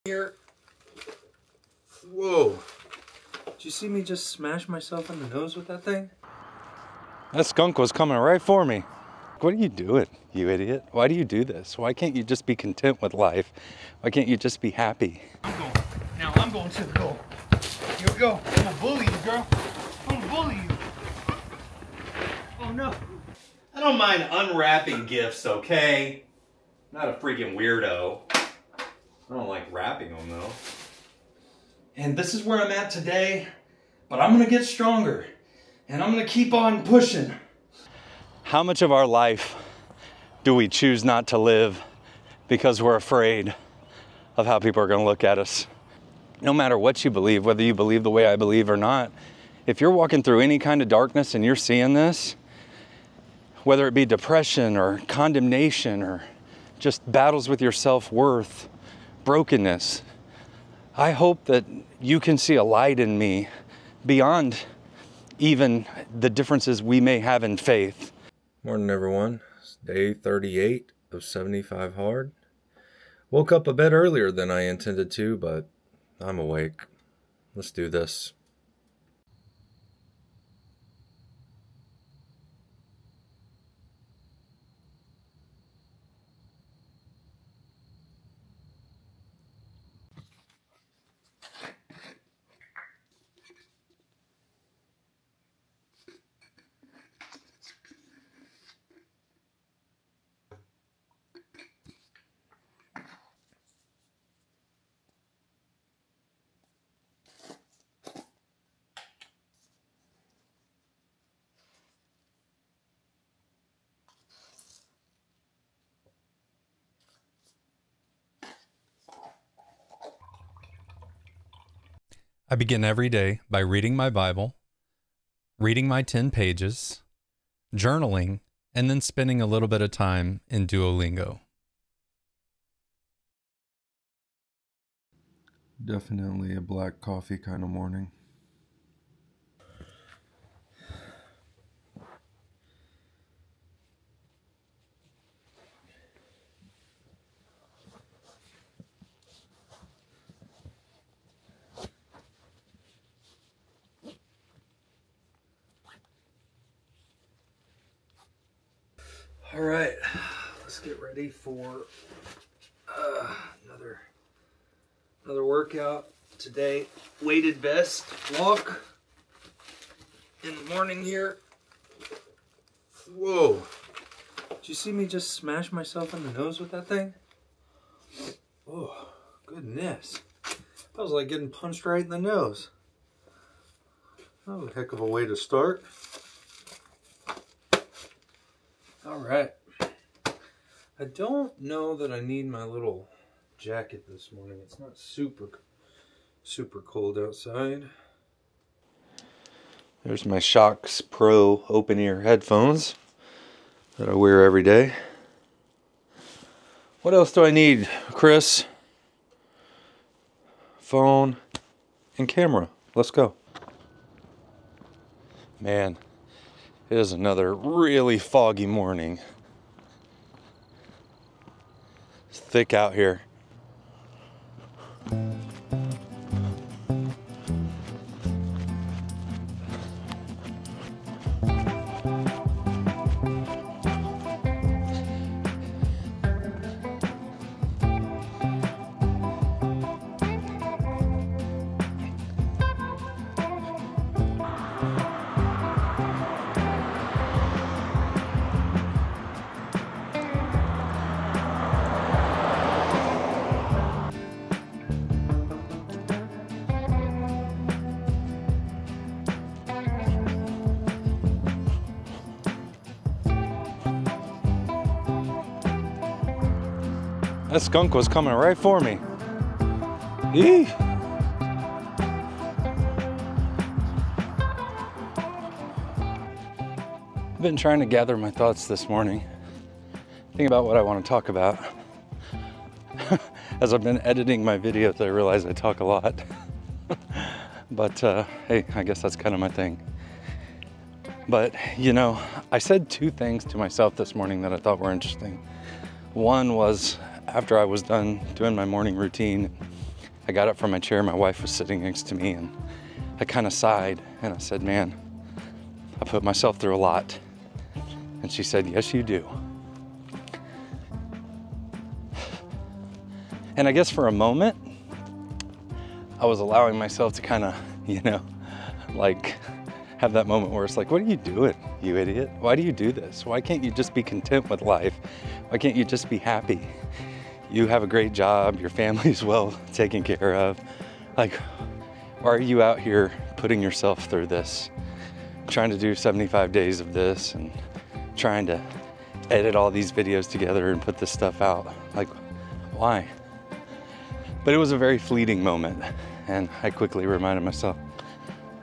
Here. Whoa. Did you see me just smash myself in the nose with that thing? That skunk was coming right for me. What are you doing, you idiot? Why do you do this? Why can't you just be content with life? Why can't you just be happy? I'm going to the goal. Here we go. I'm gonna bully you, girl. I'm gonna bully you. Oh no. I don't mind unwrapping gifts, okay? Not a freaking weirdo. I don't like wrapping them though. And this is where I'm at today, but I'm gonna get stronger and I'm gonna keep on pushing. How much of our life do we choose not to live because we're afraid of how people are gonna look at us? No matter what you believe, whether you believe the way I believe or not, if you're walking through any kind of darkness and you're seeing this, whether it be depression or condemnation or just battles with your self-worth, brokenness, I hope that you can see a light in me beyond even the differences we may have in faith. Morning, everyone. It's day 38 of 75 hard. Woke up a bit earlier than I intended to, but I'm awake. Let's do this. I begin every day by reading my Bible, reading my 10 pages, journaling, and then spending a little bit of time in Duolingo. Definitely a black coffee kind of morning. All right, let's get ready for another workout today. Weighted vest walk in the morning here. Whoa! Did you see me just smash myself in the nose with that thing? Oh, goodness! That was like getting punched right in the nose. That was a heck of a way to start. All right. I don't know that I need my little jacket this morning. It's not super cold outside. There's my Shocks Pro open ear headphones that I wear every day. What else do I need, Chris? Phone and camera. Let's go. Man. It is another really foggy morning. It's thick out here. That skunk was coming right for me. Eee. I've been trying to gather my thoughts this morning, thinking about what I want to talk about. As I've been editing my videos, I realize I talk a lot. But hey, I guess that's kind of my thing. But you know, I said two things to myself this morning that I thought were interesting. One was after I was done doing my morning routine, I got up from my chair, my wife was sitting next to me, and I kind of sighed and I said, man, I put myself through a lot. And she said, yes, you do. And I guess for a moment, I was allowing myself to kind of, like have that moment where it's like, what are you doing, you idiot? Why do you do this? Why can't you just be content with life? Why can't you just be happy? You have a great job, your family's well taken care of. Like, why are you out here putting yourself through this? Trying to do 75 days of this and trying to edit all these videos together and put this stuff out. Like, why? But it was a very fleeting moment, and I quickly reminded myself,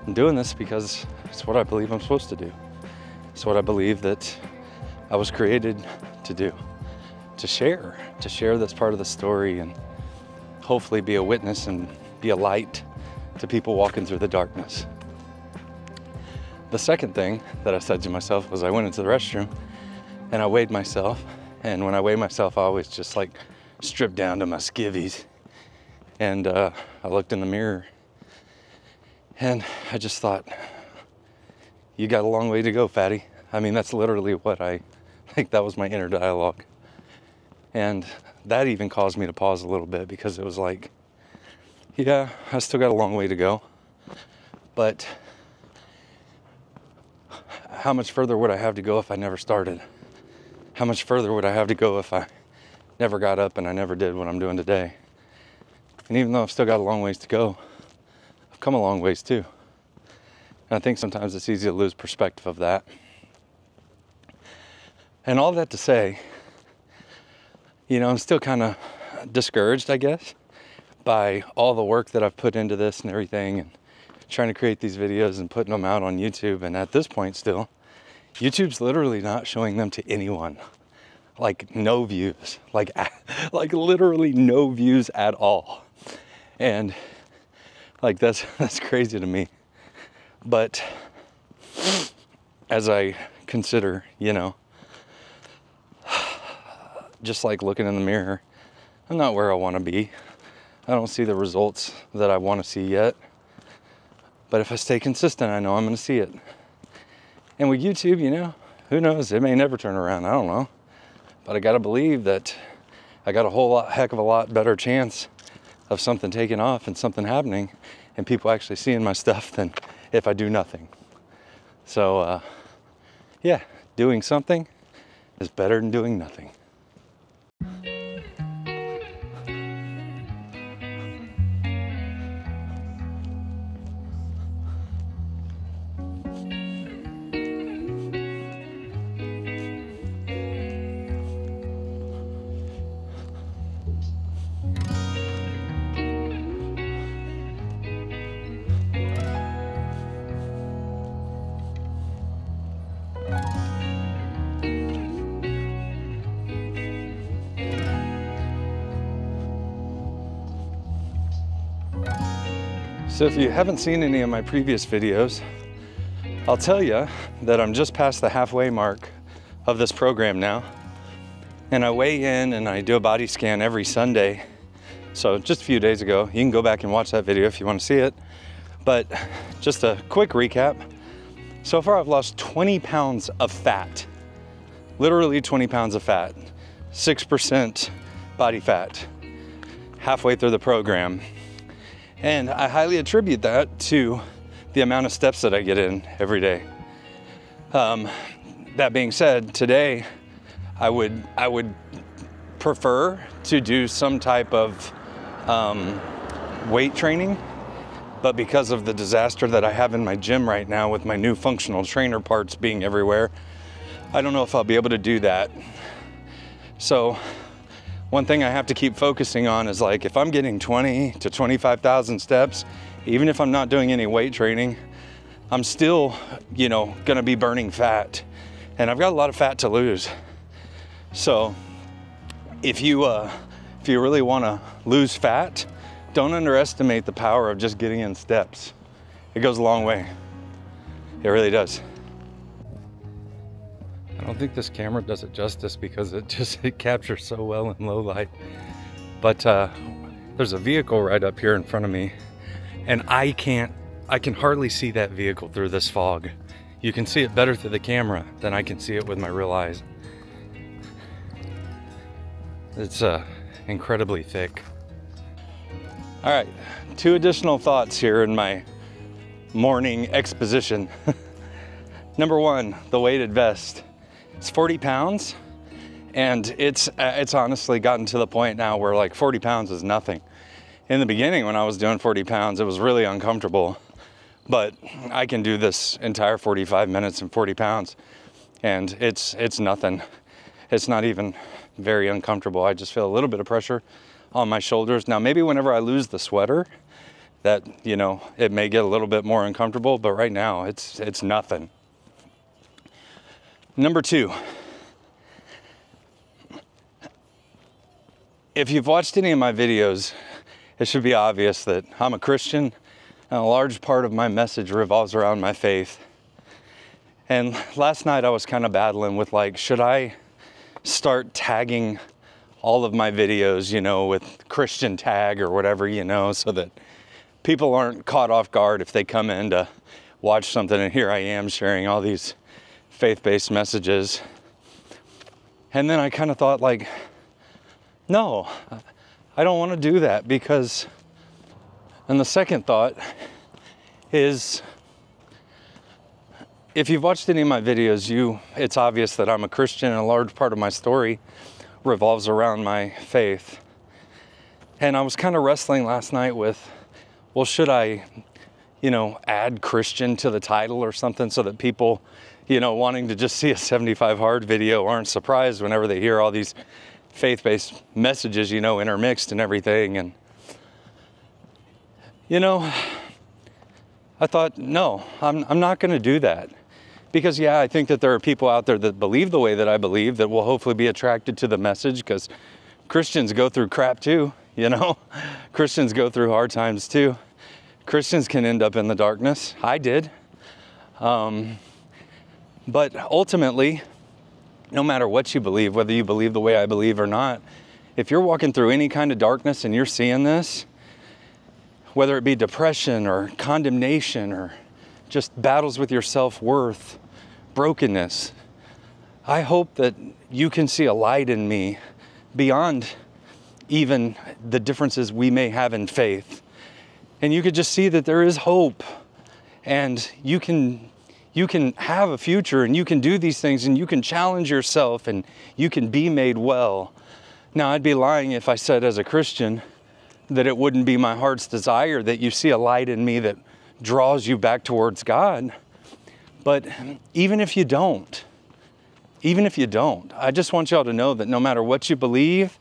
I'm doing this because it's what I believe I'm supposed to do. It's what I believe that I was created to do, to share this part of the story and hopefully be a witness and be a light to people walking through the darkness. The second thing that I said to myself was I went into the restroom and I weighed myself. And when I weigh myself, I always just like strip down to my skivvies. And I looked in the mirror and I just thought, you got a long way to go, fatty. I mean, that's literally what I think, that was my inner dialogue. And that even caused me to pause a little bit, because it was like, yeah, I still got a long way to go, but how much further would I have to go if I never started? How much further would I have to go if I never got up and I never did what I'm doing today? And even though I've still got a long ways to go, I've come a long ways too. And I think sometimes it's easy to lose perspective of that. And all that to say, I'm still kind of discouraged, I guess, by all the work that I've put into this and everything, and trying to create these videos and putting them out on YouTube. And at this point still, YouTube's literally not showing them to anyone. Like, no views, like literally no views at all. And like, that's crazy to me. But as I consider, just like looking in the mirror, I'm not where I want to be. I don't see the results that I want to see yet. But if I stay consistent, I know I'm going to see it. And with YouTube, who knows? It may never turn around. I don't know. But I got to believe that I got a heck of a lot better chance of something taking off and something happening and people actually seeing my stuff than if I do nothing. So, yeah, doing something is better than doing nothing. So if you haven't seen any of my previous videos, I'll tell you that I'm just past the halfway mark of this program now. And I weigh in and I do a body scan every Sunday. So just a few days ago, you can go back and watch that video if you want to see it. But just a quick recap. So far I've lost 20 pounds of fat. Literally 20 pounds of fat. 6% body fat. Halfway through the program. And I highly attribute that to the amount of steps that I get in every day. That being said, today I would prefer to do some type of weight training, but because of the disaster that I have in my gym right now with my new functional trainer parts being everywhere, I don't know if I'll be able to do that. So one thing I have to keep focusing on is, like, if I'm getting 20 to 25,000 steps, even if I'm not doing any weight training, I'm still, gonna be burning fat. And I've got a lot of fat to lose. So if you really wanna lose fat, don't underestimate the power of just getting in steps. It goes a long way. It really does. I don't think this camera does it justice because it captures so well in low light. But there's a vehicle right up here in front of me, and I can hardly see that vehicle through this fog. You can see it better through the camera than I can see it with my real eyes. It's incredibly thick. All right, 2 additional thoughts here in my morning exposition. Number 1, the weighted vest. It's 40 pounds, and it's honestly gotten to the point now where like 40 pounds is nothing. In the beginning, when I was doing 40 pounds, it was really uncomfortable, but I can do this entire 45 minutes and 40 pounds, and it's nothing. It's not even very uncomfortable. I just feel a little bit of pressure on my shoulders. Now, maybe whenever I lose the sweater, that, you know, it may get a little bit more uncomfortable, but right now it's nothing. Number 2, if you've watched any of my videos, it should be obvious that I'm a Christian, and a large part of my message revolves around my faith. And last night I was kind of battling with, like, should I start tagging all of my videos, you know, with Christian tag or whatever, you know, so that people aren't caught off guard if they come in to watch something, and here I am sharing all these faith-based messages. And then I kind of thought, like, no, I don't want to do that, because, and the second thought is, if you've watched any of my videos, it's obvious that I'm a Christian, and a large part of my story revolves around my faith. And I was kind of wrestling last night with, well, should I, you know, add Christian to the title or something, so that people, you know, wanting to just see a 75 hard video aren't surprised whenever they hear all these faith-based messages, you know, intermixed and everything. And, you know, I thought, no, I'm not going to do that. Because, yeah, I think that there are people out there that believe the way that I believe that will hopefully be attracted to the message, because Christians go through crap too, you know? Christians go through hard times too. Christians can end up in the darkness. I did. But ultimately, no matter what you believe, whether you believe the way I believe or not, if you're walking through any kind of darkness and you're seeing this, whether it be depression or condemnation or just battles with your self-worth, brokenness, I hope that you can see a light in me beyond even the differences we may have in faith. And you could just see that there is hope, and you can have a future, and you can do these things, and you can challenge yourself, and you can be made well. Now, I'd be lying if I said as a Christian that it wouldn't be my heart's desire that you see a light in me that draws you back towards God. But even if you don't, I just want y'all to know that no matter what you believe,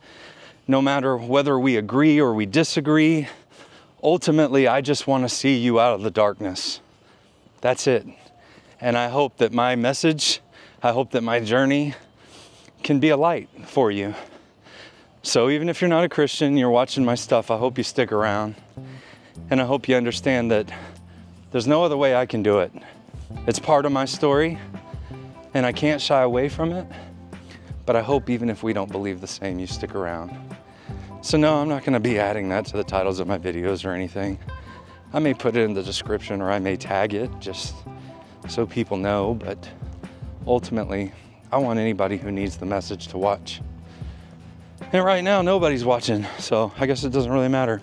no matter whether we agree or we disagree, ultimately, I just want to see you out of the darkness. That's it. And I hope that my message, I hope that my journey can be a light for you. So even if you're not a Christian, you're watching my stuff, I hope you stick around. And I hope you understand that there's no other way I can do it. It's part of my story, and I can't shy away from it. But I hope even if we don't believe the same, you stick around. So no, I'm not going to be adding that to the titles of my videos or anything. I may put it in the description, or I may tag it just so people know, but ultimately, I want anybody who needs the message to watch. And right now, nobody's watching, so I guess it doesn't really matter.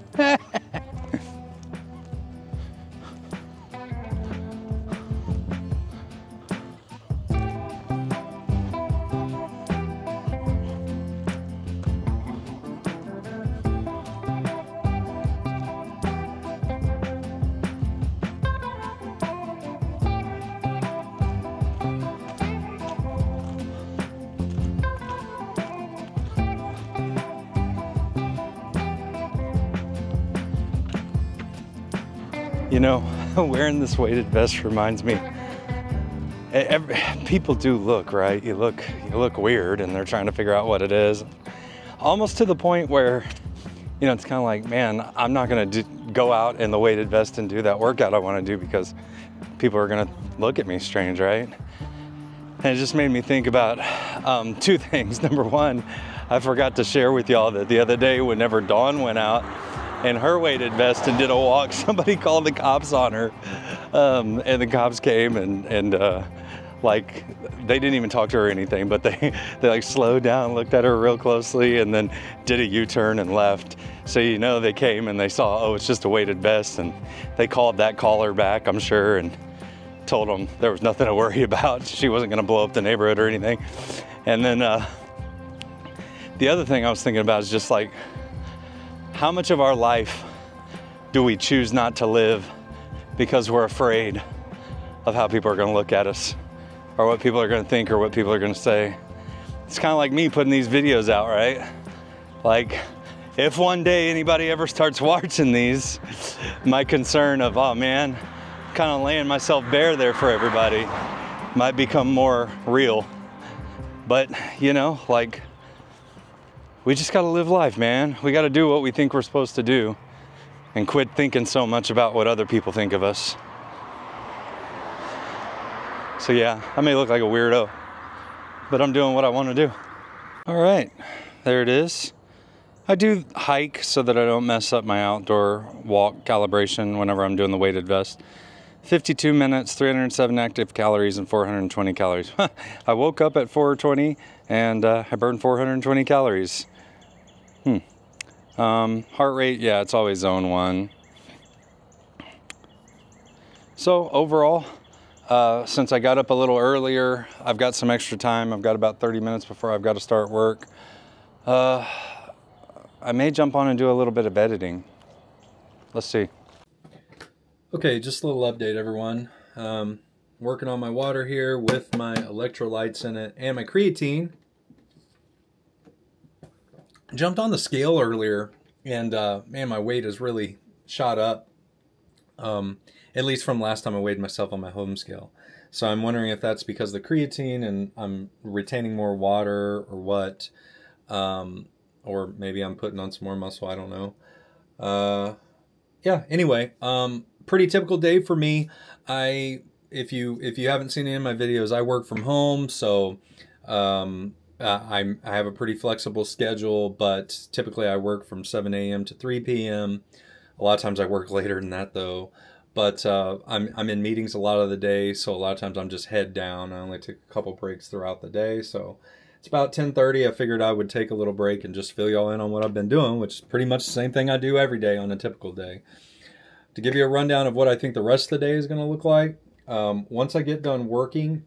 You know, wearing this weighted vest reminds me, people do look, right? You look weird, and they're trying to figure out what it is. Almost to the point where, you know, it's kind of like, man, I'm not going to go out in the weighted vest and do that workout I want to do because people are going to look at me strange, right? And it just made me think about 2 things. Number 1, I forgot to share with y'all that the other day, whenever Dawn went out, in her weighted vest and did a walk. Somebody called the cops on her, and the cops came and like they didn't even talk to her or anything, but they like slowed down, looked at her real closely, and then did a U-turn and left. So you know they came and they saw, oh, it's just a weighted vest, and they called that caller back, I'm sure, and told them there was nothing to worry about. She wasn't going to blow up the neighborhood or anything. And then the other thing I was thinking about is just like, how much of our life do we choose not to live because we're afraid of how people are going to look at us, or what people are going to think, or what people are going to say? It's kind of like me putting these videos out, right? Like, if one day anybody ever starts watching these, my concern of, oh man, kind of laying myself bare there for everybody, might become more real. But, you know, like, we just got to live life, man. We got to do what we think we're supposed to do and quit thinking so much about what other people think of us. So yeah, I may look like a weirdo, but I'm doing what I want to do. All right, there it is. I do hike so that I don't mess up my outdoor walk calibration whenever I'm doing the weighted vest. 52 minutes, 307 active calories, and 420 calories. I woke up at 4:20 and I burned 420 calories. Heart rate, yeah, it's always zone 1. So overall, since I got up a little earlier, I've got some extra time. I've got about 30 minutes before I've got to start work. I may jump on and do a little bit of editing. Let's see. Okay, just a little update, everyone. Working on my water here with my electrolytes in it and my creatine. Jumped on the scale earlier, and man, my weight has really shot up. At least from last time I weighed myself on my home scale. So I'm wondering if that's because of the creatine and I'm retaining more water or what. Or maybe I'm putting on some more muscle, I don't know. Yeah, anyway, pretty typical day for me. If you haven't seen any of my videos, I work from home, so I have a pretty flexible schedule, but typically I work from 7 a.m. to 3 p.m. A lot of times I work later than that though. But I'm in meetings a lot of the day, so a lot of times I'm just head down. I only take a couple breaks throughout the day, so it's about 10:30. I figured I would take a little break and just fill y'all in on what I've been doing, which is pretty much the same thing I do every day on a typical day. To give you a rundown of what I think the rest of the day is going to look like, once I get done working,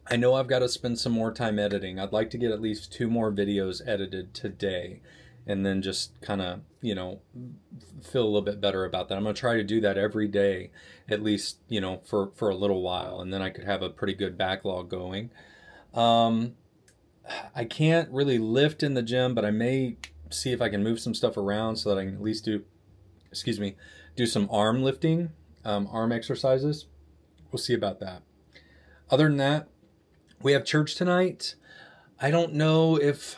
I know I've got to spend some more time editing. I'd like to get at least 2 more videos edited today, and then just kind of, you know, feel a little bit better about that. I'm going to try to do that every day, at least, you know, for a little while, and then I could have a pretty good backlog going. I can't really lift in the gym, but I may see if I can move some stuff around so that I can at least do, do some arm lifting, arm exercises. We'll see about that. Other than that, we have church tonight. I don't know if...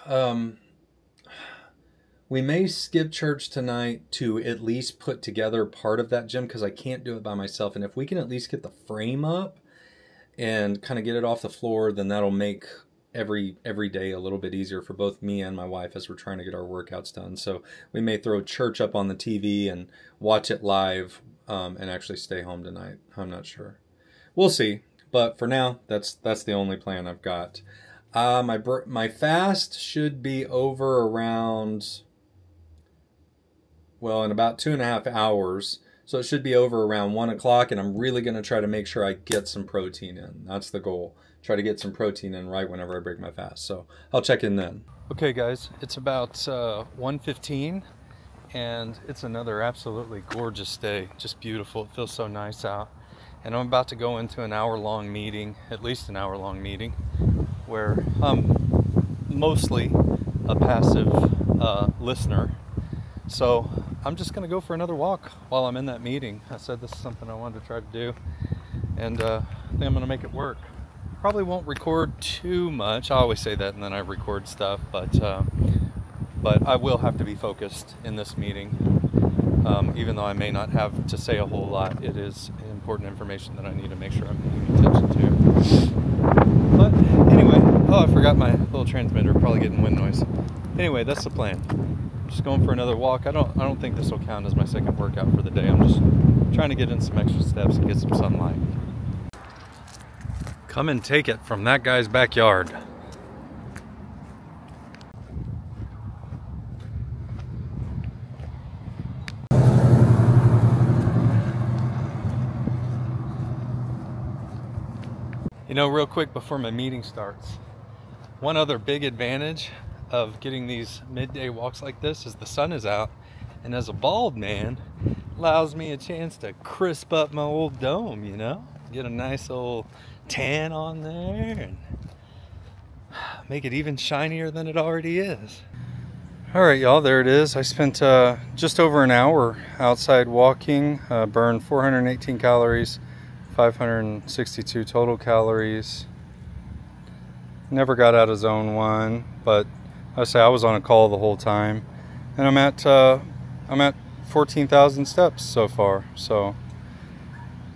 we may skip church tonight to at least put together part of that gym because I can't do it by myself. And if we can at least get the frame up and kind of get it off the floor, then that'll make every day a little bit easier for both me and my wife as we're trying to get our workouts done. So we may throw church up on the TV and watch it live and actually stay home tonight. I'm not sure. We'll see. But for now, that's the only plan I've got. My fast should be over around... well, in about 2.5 hours. So it should be over around 1 o'clock, and I'm really going to try to make sure I get some protein in. That's the goal. Try to get some protein in right whenever I break my fast. So I'll check in then. Okay, guys, it's about 1:15, and it's another absolutely gorgeous day. Just beautiful. It feels so nice out. And I'm about to go into an hour-long meeting, at least an hour-long meeting, where I'm mostly a passive listener. So I'm just going to go for another walk while I'm in that meeting. I said this is something I wanted to try to do, and I think I'm going to make it work. Probably won't record too much. I always say that and then I record stuff, but I will have to be focused in this meeting. Even though I may not have to say a whole lot, it is important information that I need to make sure I'm paying attention to. But anyway, oh, I forgot my little transmitter, probably getting wind noise. Anyway, that's the plan. Just going for another walk. I don't think this will count as my second workout for the day. I'm just trying to get in some extra steps and get some sunlight. Come and take it from that guy's backyard. You know, real quick before my meeting starts, one other big advantage of getting these midday walks like this is the sun is out, and as a bald man, allows me a chance to crisp up my old dome, you know? Get a nice old tan on there and make it even shinier than it already is. All right, y'all, there it is. I spent just over an hour outside walking, burned 418 calories, 562 total calories. Never got out of zone 1, but I say I was on a call the whole time, and I'm at 14,000 steps so far, so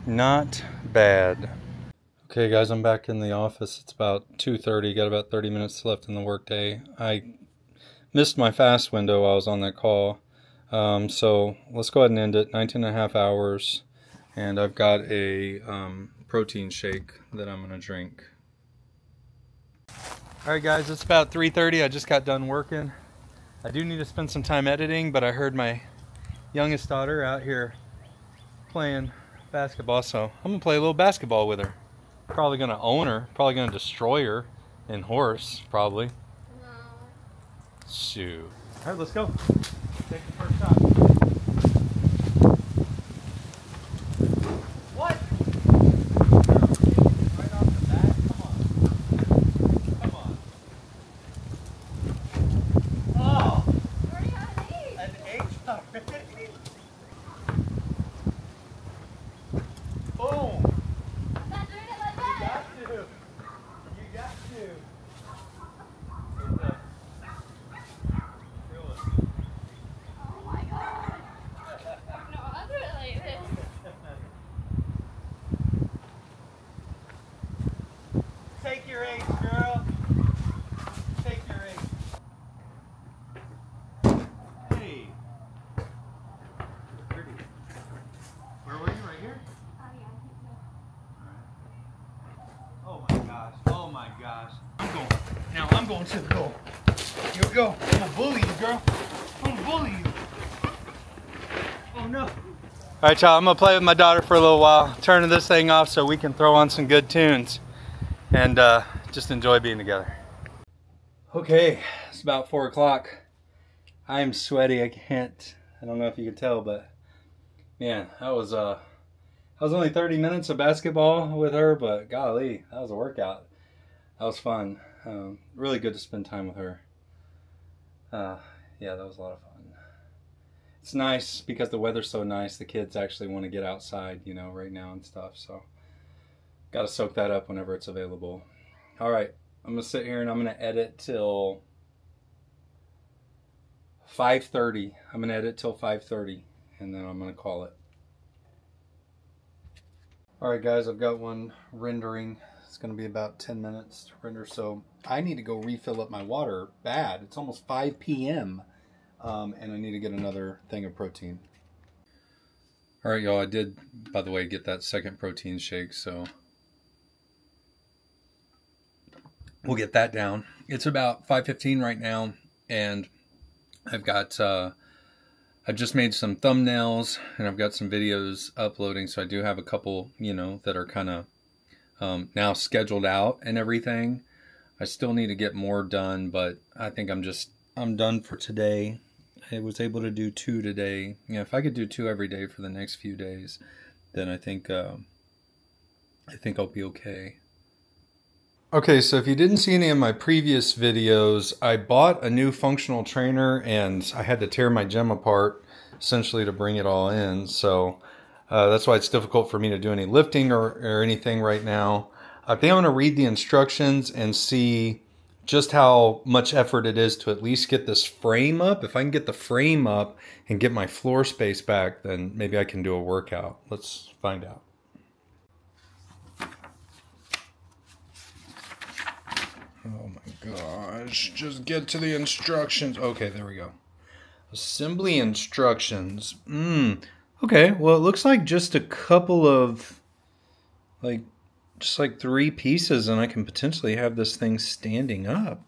not bad. Okay, guys, I'm back in the office. It's about 2:30. Got about 30 minutes left in the workday. I missed my fast window while I was on that call, so let's go ahead and end it. 19.5 hours. And I've got a protein shake that I'm gonna drink. All right, guys, it's about 3:30. I just got done working. I do need to spend some time editing, but I heard my youngest daughter out here playing basketball, so I'm gonna play a little basketball with her. Probably gonna own her, probably gonna destroy her in horse, probably. No. Shoot. All right, let's go. Take the first shot. Take your ace, girl. Take your ace. Hey. Pretty. Where were you? Right here? Oh, yeah, I think so. Oh my gosh. Oh my gosh. I'm going to the goal. Here we go. I'm gonna bully you, girl. I'm gonna bully you. Oh no. All right, y'all. I'm gonna play with my daughter for a little while. Turning this thing off so we can throw on some good tunes and just enjoy being together. Okay, it's about 4 o'clock. I'm sweaty. I don't know if you can tell, but man, that was only 30 minutes of basketball with her, but golly, that was a workout. That was fun. Really good to spend time with her. Yeah, that was a lot of fun. It's nice because the weather's so nice. The kids actually want to get outside, you know, right now and stuff. So got to soak that up whenever it's available. All right, I'm gonna sit here and I'm gonna edit till 5:30. I'm gonna edit till 5:30, and then I'm gonna call it. All right, guys, I've got one rendering. It's gonna be about 10 minutes to render, so I need to go refill up my water bad. It's almost 5 p.m. And I need to get another thing of protein. All right, y'all, I did, by the way, get that second protein shake, so we'll get that down. It's about 5:15 right now, and I've got, I just made some thumbnails, and I've got some videos uploading, so I do have a couple, you know, that are kind of now scheduled out and everything. I still need to get more done, but I think I'm done for today. I was able to do 2 today. You know, if I could do 2 every day for the next few days, then I think I'll be okay. Okay, so if you didn't see any of my previous videos, I bought a new functional trainer and I had to tear my gym apart essentially to bring it all in. So that's why it's difficult for me to do any lifting or anything right now. I think I'm going to read the instructions and see just how much effort it is to at least get this frame up. If I can get the frame up and get my floor space back, then maybe I can do a workout. Let's find out. Oh my gosh, just get to the instructions. Okay, there we go. Assembly instructions. Okay, well, it looks like just a couple of, just like 3 pieces, and I can potentially have this thing standing up.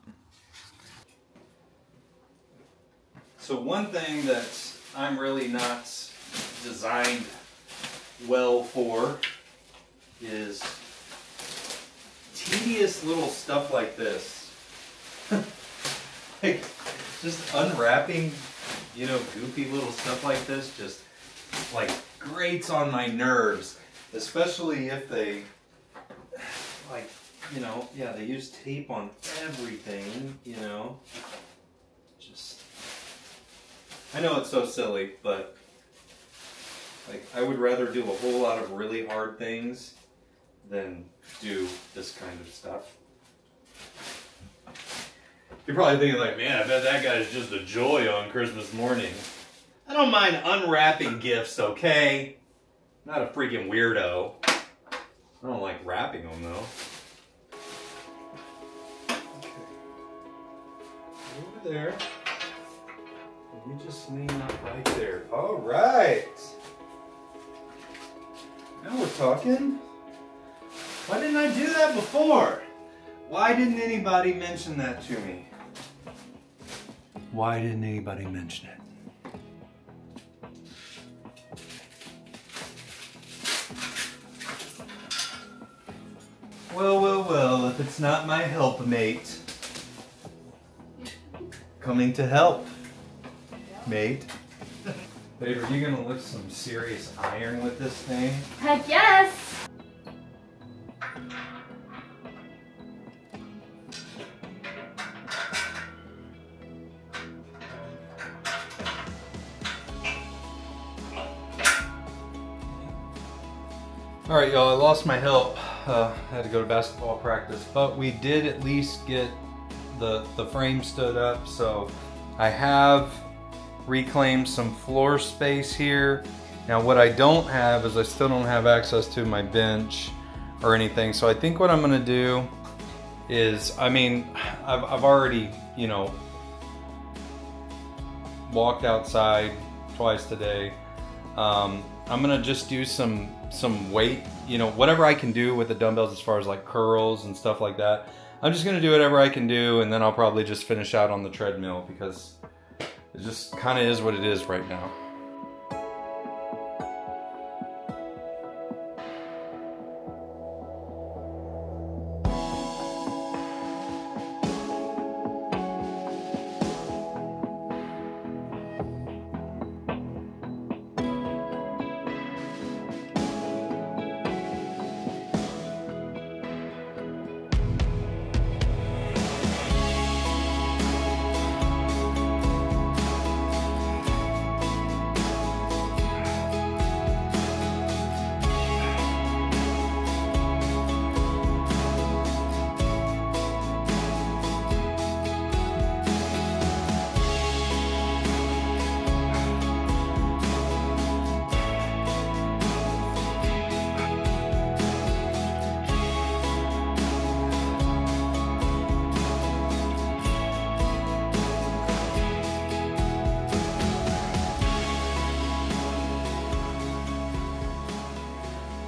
So one thing that I'm really not designed well for is tedious little stuff like this. Like, just unwrapping, you know, goofy little stuff like this just like grates on my nerves, especially if they, like, you know, yeah, they use tape on everything, you know. Just, I know it's so silly, but like, I would rather do a whole lot of really hard things than do this kind of stuff. You're probably thinking like, man, I bet that guy's just a joy on Christmas morning. I don't mind unwrapping gifts, okay? I'm not a freaking weirdo. I don't like wrapping them though. Okay. Over there. You just lean up right there. All right. Now we're talking. Why didn't I do that before? Why didn't anybody mention that to me? Why didn't anybody mention it? Well, well, well, if it's not my helpmate coming to help, mate. Babe, are you gonna lift some serious iron with this thing? Heck yes! All right, y'all, I lost my help. I had to go to basketball practice, but we did at least get the frame stood up, so I have reclaimed some floor space here. Now what I don't have is I still don't have access to my bench or anything, so I think what I'm gonna do is, I mean, I've already, you know, walked outside twice today. I'm gonna just do some weight, you know, whatever I can do with the dumbbells as far as like curls and stuff like that. I'm just gonna do whatever I can do, and then I'll probably just finish out on the treadmill because it just kind of is what it is right now.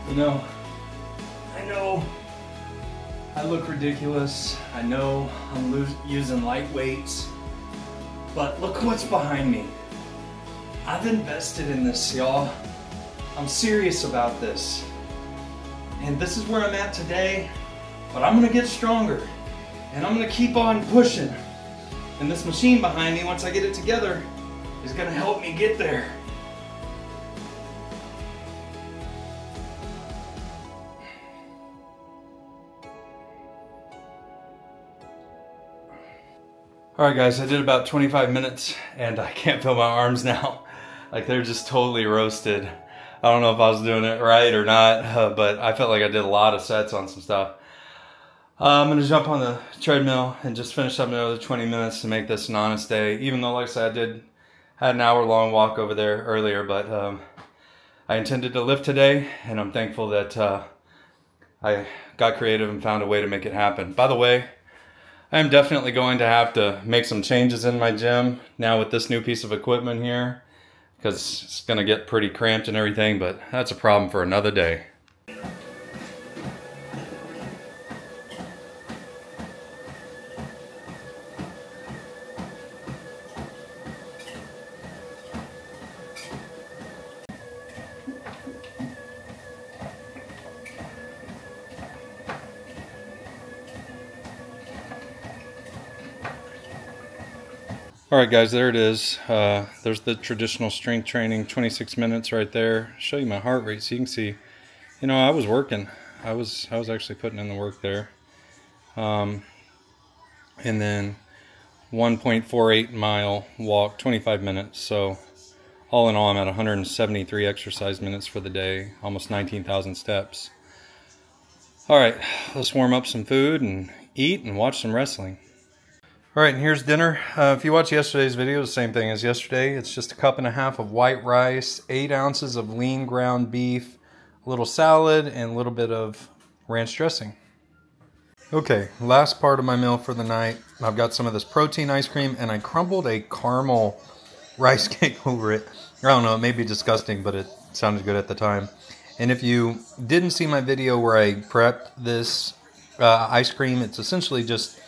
You know, I know I look ridiculous. I know I'm using light weights, but look what's behind me. I've invested in this, y'all. I'm serious about this. And this is where I'm at today, but I'm gonna get stronger and I'm gonna keep on pushing. And this machine behind me, once I get it together, is gonna help me get there. All right, guys, I did about 25 minutes and I can't feel my arms now. Like, they're just totally roasted. I don't know if I was doing it right or not, but I felt like I did a lot of sets on some stuff. I'm gonna jump on the treadmill and just finish up another 20 minutes to make this an honest day. Even though, like I said, I had an hour-long walk over there earlier, but I intended to lift today, and I'm thankful that I got creative and found a way to make it happen. By the way, I'm definitely going to have to make some changes in my gym now with this new piece of equipment here, because it's going to get pretty cramped and everything, but that's a problem for another day. Alright guys, there it is. There's the traditional strength training, 26 minutes right there. Show you my heart rate so you can see, you know, I was working. I was actually putting in the work there. And then 1.48 mile walk, 25 minutes. So all in all, I'm at 173 exercise minutes for the day, almost 19,000 steps. Alright, let's warm up some food and eat and watch some wrestling. Alright, and here's dinner. If you watch yesterday's video, the same thing as yesterday. It's just a cup and a half of white rice, 8 ounces of lean ground beef, a little salad, and a little bit of ranch dressing. Okay, last part of my meal for the night. I've got some of this protein ice cream, and I crumbled a caramel rice cake over it. I don't know, it may be disgusting, but it sounded good at the time. And if you didn't see my video where I prepped this ice cream, it's essentially just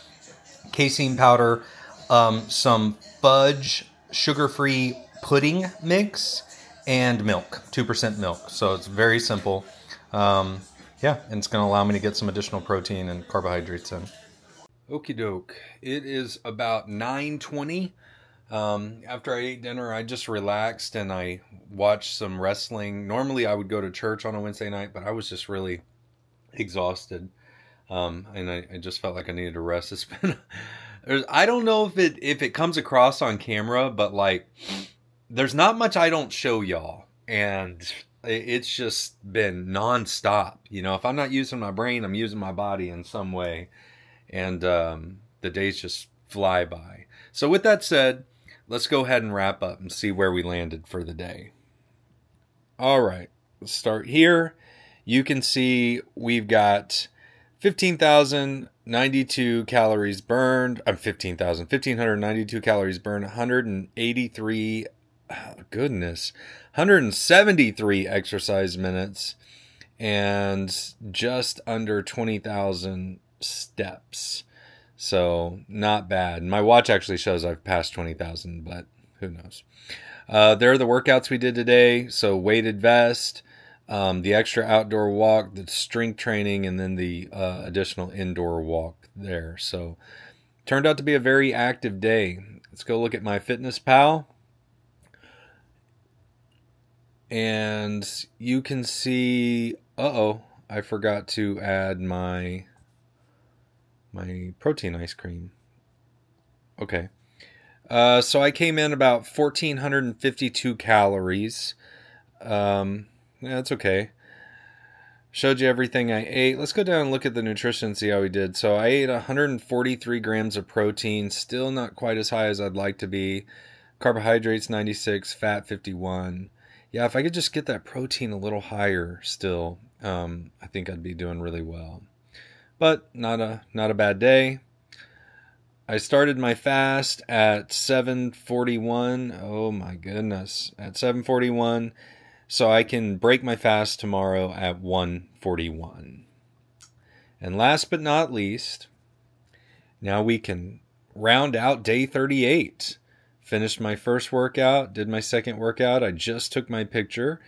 casein powder, some fudge, sugar-free pudding mix, and milk, 2% milk. So it's very simple. Yeah, and it's going to allow me to get some additional protein and carbohydrates in. Okie doke. It is about 9:20. After I ate dinner, I just relaxed and I watched some wrestling. Normally I would go to church on a Wednesday night, but I was just really exhausted. And I just felt like I needed to rest. It's been, I don't know if it comes across on camera, but like, there's not much I don't show y'all, and it's just been nonstop. You know, if I'm not using my brain, I'm using my body in some way, and the days just fly by. So with that said, let's go ahead and wrap up and see where we landed for the day. All right, let's start here. You can see we've got 15,092 calories burned. 1,592 calories burned. 183, goodness, 173 exercise minutes, and just under 20,000 steps. So not bad. My watch actually shows I've passed 20,000, but who knows? There are the workouts we did today. So weighted vest, the extra outdoor walk, the strength training, and then the additional indoor walk there. So turned out to be a very active day. Let's go look at my Fitness Pal. And you can see, I forgot to add my protein ice cream. Okay. So I came in about 1,452 calories. Yeah, that's okay. Showed you everything I ate. Let's go down and look at the nutrition and see how we did. So I ate 143 grams of protein. Still not quite as high as I'd like to be. Carbohydrates 96, fat 51. Yeah, if I could just get that protein a little higher still, I think I'd be doing really well. But not a bad day. I started my fast at 7:41. Oh my goodness. At 7:41. So I can break my fast tomorrow at 1:41. And last but not least, now we can round out day 38. Finished my first workout, did my second workout. I just took my picture,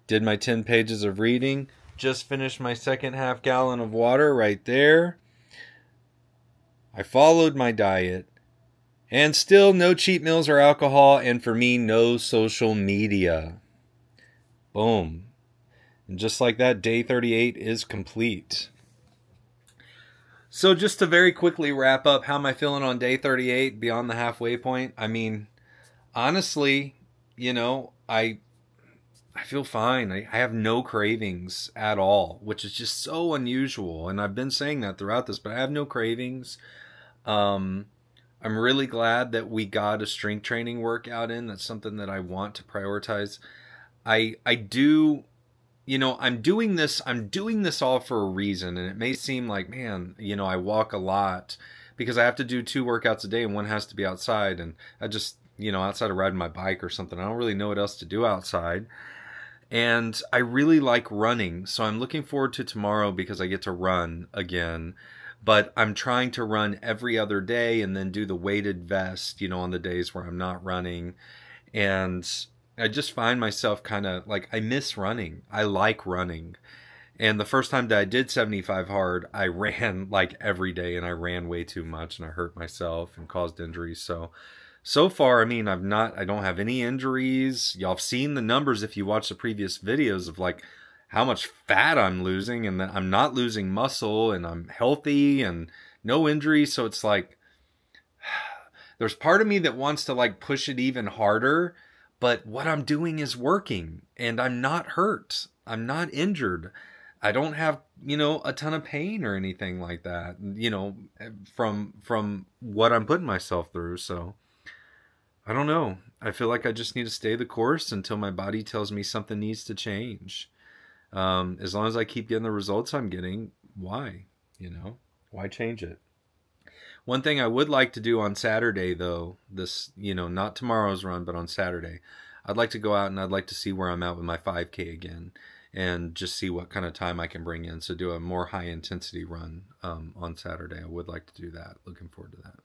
did my 10 pages of reading, just finished my second half gallon of water right there. I followed my diet, and still no cheat meals or alcohol, and for me, no social media. Boom. And just like that, day 38 is complete. So just to very quickly wrap up, how am I feeling on day 38 beyond the halfway point? I mean, honestly, you know, I feel fine. I have no cravings at all, which is just so unusual. And I've been saying that throughout this, but I have no cravings. I'm really glad that we got a strength training workout in. That's something that I want to prioritize. I do, you know, I'm doing this all for a reason, and it may seem like, man, you know, I walk a lot because I have to do 2 workouts a day and one has to be outside. And I just, outside of riding my bike or something, I don't really know what else to do outside. And I really like running. So I'm looking forward to tomorrow because I get to run again. But I'm trying to run every other day and then do the weighted vest, on the days where I'm not running. And I just find myself kind of like, I miss running. I like running. And the first time that I did 75 hard, I ran like every day, and I ran way too much and I hurt myself and caused injuries. So far, I mean, I don't have any injuries. Y'all have seen the numbers if you watch the previous videos of like how much fat I'm losing, and that I'm not losing muscle, and I'm healthy and no injuries. So it's like, there's part of me that wants to like push it even harder, but what I'm doing is working and I'm not hurt. I'm not injured. I don't have, a ton of pain or anything like that, from what I'm putting myself through. So I don't know. I feel like I just need to stay the course until my body tells me something needs to change. As long as I keep getting the results I'm getting, why? Why change it? One thing I would like to do on Saturday, though, not tomorrow's run, but on Saturday, I'd like to go out and I'd like to see where I'm at with my 5K again, and just see what kind of time I can bring in. So do a more high intensity run on Saturday. I would like to do that. Looking forward to that.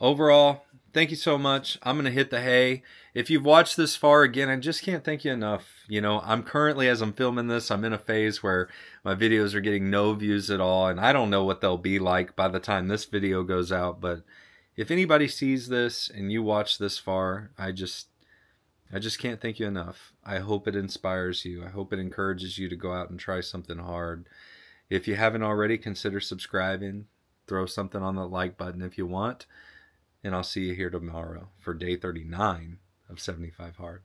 Overall, thank you so much. I'm going to hit the hay. If you've watched this far, again, I just can't thank you enough. I'm currently, as I'm filming this, I'm in a phase where my videos are getting no views at all, and I don't know what they'll be like by the time this video goes out. But if anybody sees this and you watch this far, I just can't thank you enough. I hope it inspires you. I hope it encourages you to go out and try something hard. If you haven't already, consider subscribing. Throw something on the like button if you want. And I'll see you here tomorrow for day 39 of 75 Hard.